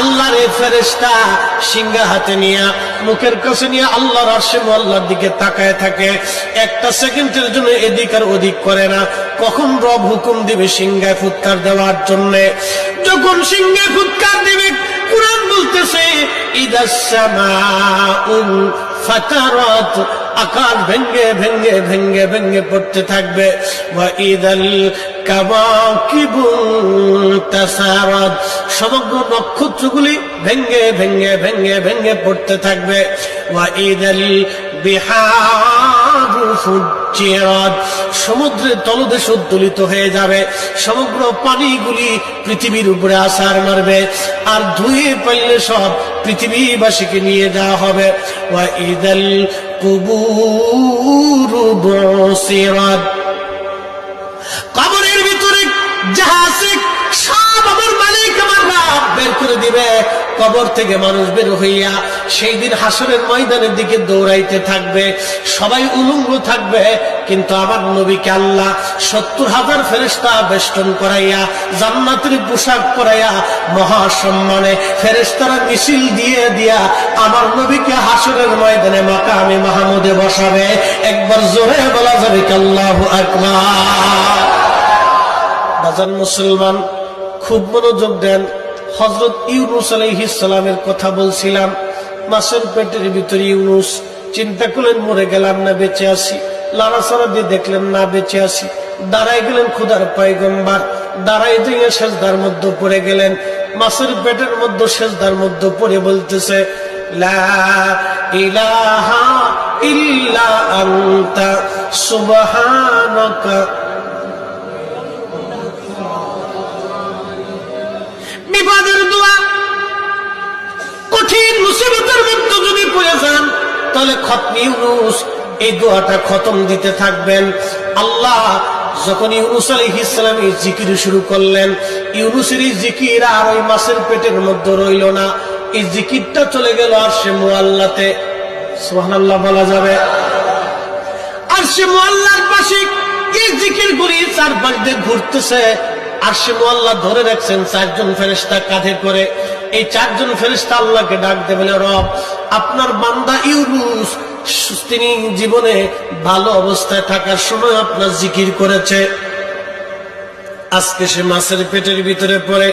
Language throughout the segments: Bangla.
আল্লাহর এই ফেরেশতা সিংহা হাতে নিয়ে মুখের কাছে নিয়ে আল্লাহর আরশে মুআল্লার দিকে তাকায় থাকে। একটা সেকেন্ডের জন্য এদিক আর ওদিক করে না। কখন রব হুকুম দিবে সিংহায় ফুৎকার দেওয়ার জন্য, যখন সিংহায় ফুৎকার দিবে, কুরআন বলতেছে ইদাস সামাউ ফাতারাত, আকাশ ভেঙ্গে ভেঙ্গে ভেঙ্গে ভেঙ্গে পড়তে থাকবে। ওয়া ইদাল কাওয়াকিবু তাসারাত, সমগ্র নক্ষত্রগুলি ভেঙ্গে ভেঙ্গে ভেঙ্গে ভেঙ্গে পড়তে থাকবে। ওয়া ইদাল বিহারু ফুজ্জিরাত, সমুদ্রের তলদেশ উদ্দোলিত হয়ে যাবে। সমগ্র পানিগুলি পৃথিবীর উপরে আছাড় মারবে, আর ধুয়ে পাইলে সব পৃথিবীবাসীকে নিয়ে যাওয়া হবে। ওয়া ইদাল কুবুরু বুসিরাত, কবরের ভিতরে যাহা আছে সব আমার মালিক আমার রব বের করে দিবে। কবর থেকে মানুষ বের হইয়া সেই দিন হাসরের ময়দানের দিকে দৌড়াইতে থাকবে, সবাই উলঙ্গ থাকবে। কিন্তু আমার নবীকে আল্লাহ ৭০,০০০ ফেরেশতা বেষ্টন করাইয়া জান্নাতের পোশাক পরাইয়া মহাসম্মানে ফেরেশতারা মিছিল দিয়ে দিয়া আমার নবীকে হাসরের ময়দানে মাকামে মাহমুদে বসাবে। একবার জোরে বলা যাবে কি আল্লাহু আকবার। বাজান মুসলমান, খুব মনোযোগ দেন। হযরত ইউনূস আলাইহিস সালামের কথা বলছিলাম। মাছের পেটের ভিতরে ইউনূস, চিন্তা করলেন মরে গেলাম না বেঁচে আছি, লাড়াচাড়া দিয়ে দেখলেন না বেঁচে আছি। দাঁড়াই গেলেন খোদার পয়গম্বর, দাঁড়াই দিয়ে সেজদার মধ্যে পড়ে গেলেন। মাছের পেটের মধ্যে সেজদার মধ্যে পড়ে বলতেছে লা ইলাহা ইল্লা আনতা সুবহানাকা। বিপদের দোয়া, কঠিন মুসিবতের মধ্যে যদি পড়ে যান তাহলে খতম ইউনূস এই দোয়াটা খতম দিতে থাকবেন। আল্লাহ যখন ইউনূস আলাইহিস সালাম এই জিকির শুরু করলেন, ইউনূসের এই জিকির আর ওই মাছের পেটের মধ্যে রইল না, এই জিকিরটা চলে গেল আরশে মুআল্লাতে। সুবহানাল্লাহ বলা যাবে। আরশে মুআল্লার পাশে এই জিকিরগুলি চারপাশ দিয়ে ঘুরতেছে। আরশে মুআল্লা ধরে রাখছেন ৪ জন ফেরেশতা কাঁধে করে। এই ৪ জন ফেরেশতা আল্লাহকে ডাক দেবে, বলে রব, আপনার বান্দা ইউনূস তিনি জীবনে ভালো অবস্থায় থাকার সময় আপনার জিকির করেছে, আজকে সে মাছের পেটের ভিতরে পড়ে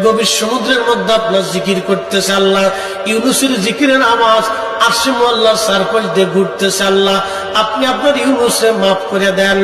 গভীর সমুদ্রের মধ্যে আপনার জিকির করতেছে। আল্লাহ ইউনূসের জিকিরের আওয়াজ আরশে মুআল্লার চারপাশ দিয়ে ঘুরতেছে। আল্লাহ আপনি আপনার ইউনূসে মাফ করে দেন।